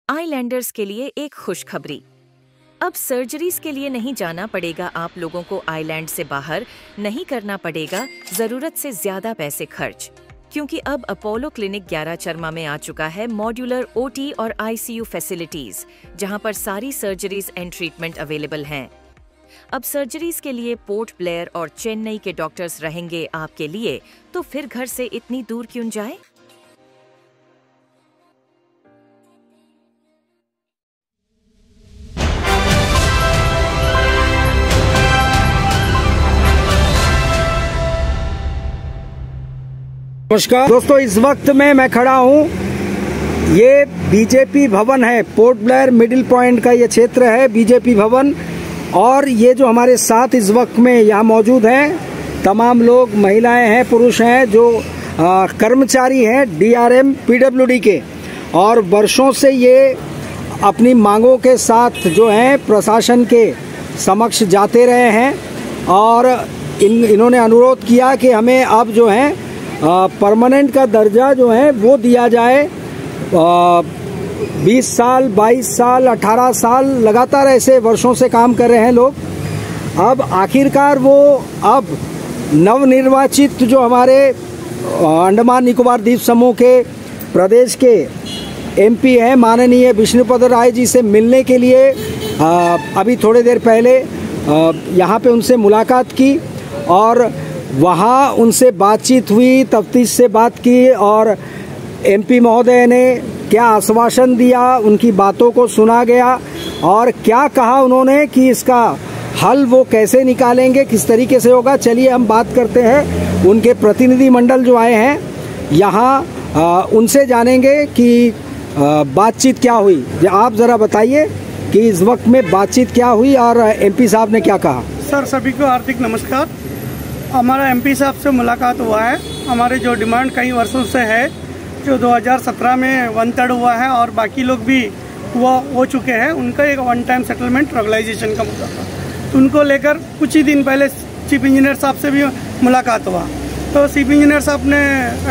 आईलैंडर्स के लिए एक खुशखबरी। अब सर्जरीज के लिए नहीं जाना पड़ेगा आप लोगों को, आइलैंड से बाहर नहीं करना पड़ेगा जरूरत से ज्यादा पैसे खर्च, क्योंकि अब अपोलो क्लिनिक 11 चरमा में आ चुका है मॉड्यूलर ओटी और आईसीयू फैसिलिटीज, जहां पर सारी सर्जरीज एंड ट्रीटमेंट अवेलेबल हैं। अब सर्जरीज के लिए पोर्ट ब्लेयर और चेन्नई के डॉक्टर्स रहेंगे आपके लिए, तो फिर घर से इतनी दूर क्यों जाए। नमस्कार दोस्तों, इस वक्त में मैं खड़ा हूँ, ये बीजेपी भवन है, पोर्ट ब्लेयर मिडिल पॉइंट का ये क्षेत्र है बीजेपी भवन। और ये जो हमारे साथ इस वक्त में यहाँ मौजूद हैं तमाम लोग, महिलाएं हैं, पुरुष हैं, जो कर्मचारी हैं डीआरएम पीडब्ल्यूडी के, और वर्षों से ये अपनी मांगों के साथ जो हैं प्रशासन के समक्ष जाते रहे हैं। और इन्होंने अनुरोध किया कि हमें अब जो है परमानेंट का दर्जा जो है वो दिया जाए। 20 साल, 22 साल, 18 साल लगातार ऐसे वर्षों से काम कर रहे हैं लोग। अब आखिरकार वो अब नवनिर्वाचित जो हमारे अंडमान निकोबार द्वीप समूह के प्रदेश के एमपी हैं माननीय विष्णुपद राय जी से मिलने के लिए अभी थोड़ी देर पहले यहाँ पे उनसे मुलाकात की, और वहाँ उनसे बातचीत हुई, तफ्तीश से बात की, और एमपी महोदय ने क्या आश्वासन दिया, उनकी बातों को सुना गया, और क्या कहा उन्होंने कि इसका हल वो कैसे निकालेंगे, किस तरीके से होगा। चलिए हम बात करते हैं उनके प्रतिनिधि मंडल जो आए हैं यहाँ, उनसे जानेंगे कि बातचीत क्या हुई। आप ज़रा बताइए कि इस वक्त में बातचीत क्या हुई और एमपी साहब ने क्या कहा। सर, सभी को हार्दिक नमस्कार। हमारा एमपी साहब से मुलाकात हुआ है। हमारे जो डिमांड कई वर्षों से है, जो 2017 में 1/3 हुआ है और बाकी लोग भी हो चुके हैं, उनका एक वन टाइम सेटलमेंट रेगुलाइजेशन का मुद्दा था, तो उनको लेकर कुछ ही दिन पहले चीफ इंजीनियर साहब से भी मुलाकात हुआ। तो चीफ इंजीनियर साहब ने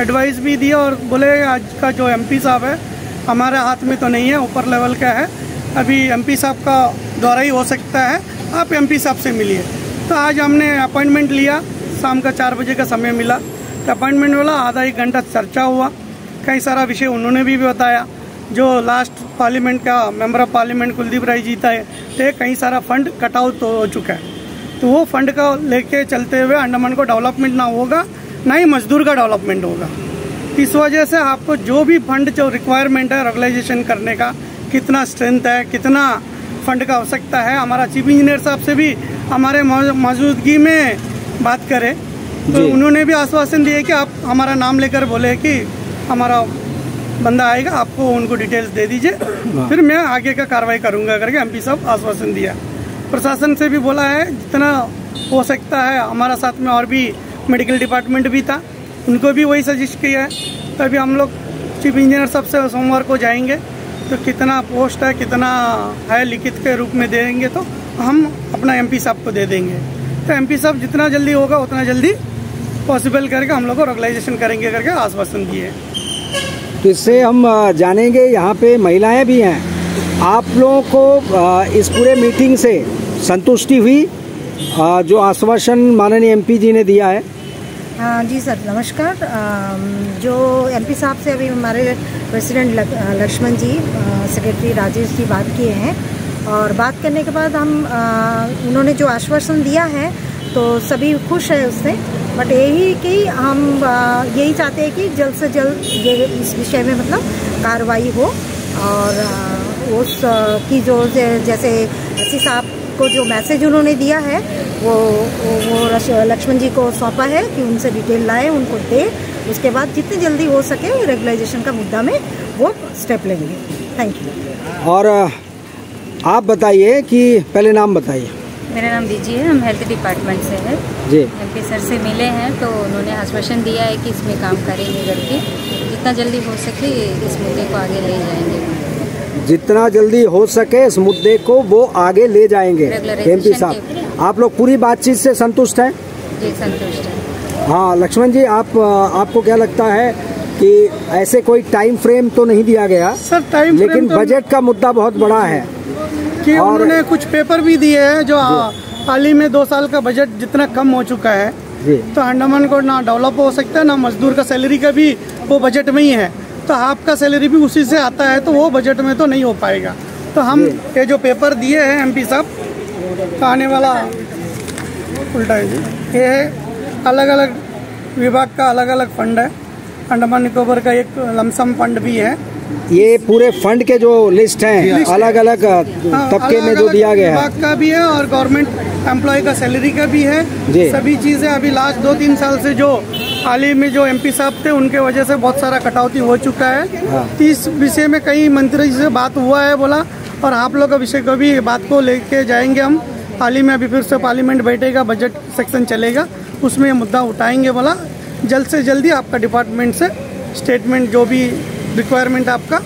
एडवाइस भी दिया और बोले आज का जो एमपी साहब है हमारे हाथ में तो नहीं है, ऊपर लेवल का है, अभी एमपी साहब का द्वारा ही हो सकता है, आप एमपी साहब से मिलिए। तो आज हमने अपॉइंटमेंट लिया, शाम का 4 बजे का समय मिला। तो अपॉइंटमेंट वाला आधा 1 घंटा चर्चा हुआ, कई सारा विषय उन्होंने भी बताया। जो लास्ट पार्लियामेंट का member of parliament Kuldeep Rai जीता है, तो कई सारा फंड कट आउट हो चुका है, तो वो फंड का लेके चलते हुए अंडमान को डेवलपमेंट ना होगा, ना ही मजदूर का डेवलपमेंट होगा। इस वजह से आपको जो भी फंड जो रिक्वायरमेंट है रेगुलाइजेशन करने का, कितना स्ट्रेंथ है, कितना फंड का आवश्यकता है, हमारा चीफ इंजीनियर साहब से भी हमारे मौजूदगी में बात करें, तो उन्होंने भी आश्वासन दिए कि आप हमारा नाम लेकर बोले कि हमारा बंदा आएगा, आपको उनको डिटेल्स दे दीजिए, फिर मैं आगे का कार्रवाई करूंगा करके एमपी साहब आश्वासन दिया। प्रशासन से भी बोला है जितना हो सकता है, हमारा साथ में और भी मेडिकल डिपार्टमेंट भी था, उनको भी वही सजेस्ट किया है। तभी हम लोग चीफ इंजीनियर साहब से सोमवार को जाएंगे, तो कितना पोस्ट है, कितना है, लिखित के रूप में देंगे, तो हम अपना एमपी साहब को दे देंगे। तो एमपी साहब जितना जल्दी होगा उतना जल्दी पॉसिबल करके हम लोग को रेगुलाइजेशन करेंगे करके आश्वासन दिए। तो इससे हम जानेंगे, यहाँ पे महिलाएं भी हैं, आप लोगों को इस पूरे मीटिंग से संतुष्टि हुई जो आश्वासन माननीय एमपी जी ने दिया है। जी सर, नमस्कार। जो एमपी साहब से अभी हमारे प्रेसिडेंट लक्ष्मण जी, सेक्रेटरी राजेश जी बात किए हैं, और बात करने के बाद हम उन्होंने जो आश्वासन दिया है तो सभी खुश है उससे। बट यही कि हम यही चाहते हैं कि जल्द से जल्द ये इस विषय में मतलब कार्रवाई हो, और उस की जो जैसे एससी साहब को जो मैसेज उन्होंने दिया है वो लक्ष्मण जी को सौंपा है कि उनसे डिटेल लाए, उनको दे, उसके बाद जितनी जल्दी हो सके रेगुलाइजेशन का मुद्दा में वो स्टेप लेंगे। Thank you. और आप बताइए कि पहले नाम बताइए। मेरा नाम बीजी है, हम हेल्थ डिपार्टमेंट से हैं जी। एमपी सर से मिले हैं तो उन्होंने आश्वासन दिया है कि इसमें काम करेंगे करके, जितना जल्दी हो सके इस मुद्दे को आगे ले जाएंगे। जितना जल्दी हो सके इस मुद्दे को वो आगे ले जाएंगे एमपी साहब। आप लोग पूरी बातचीत से संतुष्ट हैं? जी, संतुष्ट है। हाँ लक्ष्मण जी, आपको क्या लगता है कि ऐसे कोई टाइम फ्रेम तो नहीं दिया गया सर, टाइम फ्रेम लेकिन बजट का मुद्दा बहुत बड़ा है कि उन्होंने कुछ पेपर भी दिए हैं जो हाल ही में 2 साल का बजट जितना कम हो चुका है तो अंडमान को ना डेवलप हो सकता है, ना मजदूर का सैलरी का भी वो बजट में ही है, तो आपका सैलरी भी उसी से आता है, तो वो बजट में तो नहीं हो पाएगा। तो हम ये जो पेपर दिए हैं एमपी साहब तो आने वाला उल्टा है, ये है अलग अलग विभाग का अलग अलग फंड है। अंडमान निकोबार का एक लमसम फंड भी है। ये पूरे फंड के जो लिस्ट हैं अलग अलग तबके में जो दिया गया है, विभाग का भी है और गवर्नमेंट एम्प्लॉय का सैलरी का भी है। सभी चीजें अभी लास्ट 2-3 साल से जो हाल ही में जो एमपी साहब थे उनके वजह से बहुत सारा कटौती हो चुका है। इस विषय में कई मंत्री जी से बात हुआ है बोला, और आप लोग का विषय को भी बात को लेके जाएंगे हम। हाल ही में अभी फिर से पार्लियामेंट बैठेगा, बजट सेक्शन चलेगा, उसमें ये मुद्दा उठाएंगे बोला। जल्द से जल्दी आपका डिपार्टमेंट से स्टेटमेंट जो भी रिक्वायरमेंट आपका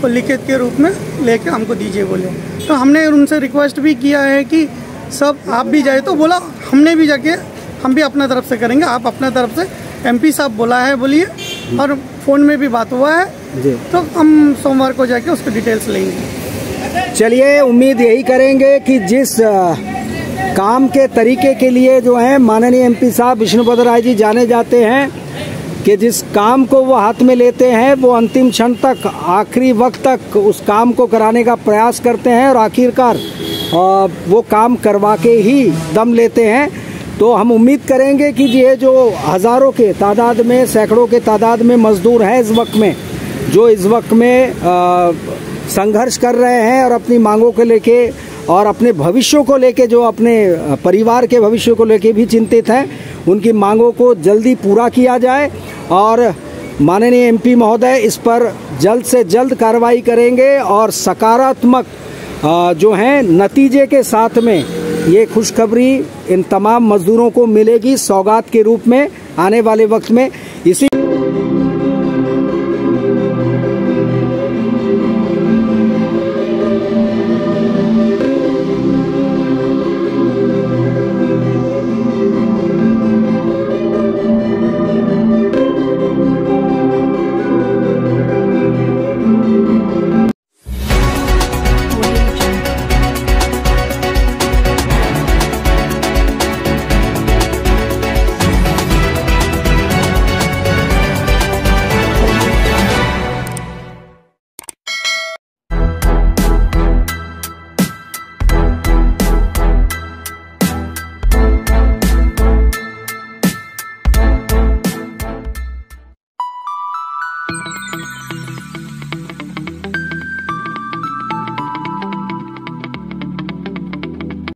वो लिखित के रूप में लेके हमको दीजिए बोले। तो हमने उनसे रिक्वेस्ट भी किया है कि सब आप भी जाए, तो बोला हमने भी जाके हम भी अपना तरफ से करेंगे, आप अपना तरफ से एमपी साहब बोला है बोलिए, और फ़ोन में भी बात हुआ है, तो हम सोमवार को जाके उसके डिटेल्स लेंगे। चलिए, उम्मीद यही करेंगे कि जिस काम के तरीके के लिए जो है माननीय एमपी साहब विष्णुपद राय जी जाने जाते हैं, कि जिस काम को वो हाथ में लेते हैं वो अंतिम क्षण तक, आखिरी वक्त तक उस काम को कराने का प्रयास करते हैं और आखिरकार वो काम करवा के ही दम लेते हैं। तो हम उम्मीद करेंगे कि ये जो हज़ारों के तादाद में, सैकड़ों के तादाद में मजदूर हैं इस वक्त में, जो इस वक्त में संघर्ष कर रहे हैं और अपनी मांगों को लेके और अपने भविष्यों को लेके, जो अपने परिवार के भविष्य को लेके भी चिंतित हैं, उनकी मांगों को जल्दी पूरा किया जाए और माननीय एमपी महोदय इस पर जल्द से जल्द कार्रवाई करेंगे और सकारात्मक जो हैं नतीजे के साथ में ये खुशखबरी इन तमाम मजदूरों को मिलेगी सौगात के रूप में आने वाले वक्त में। इसी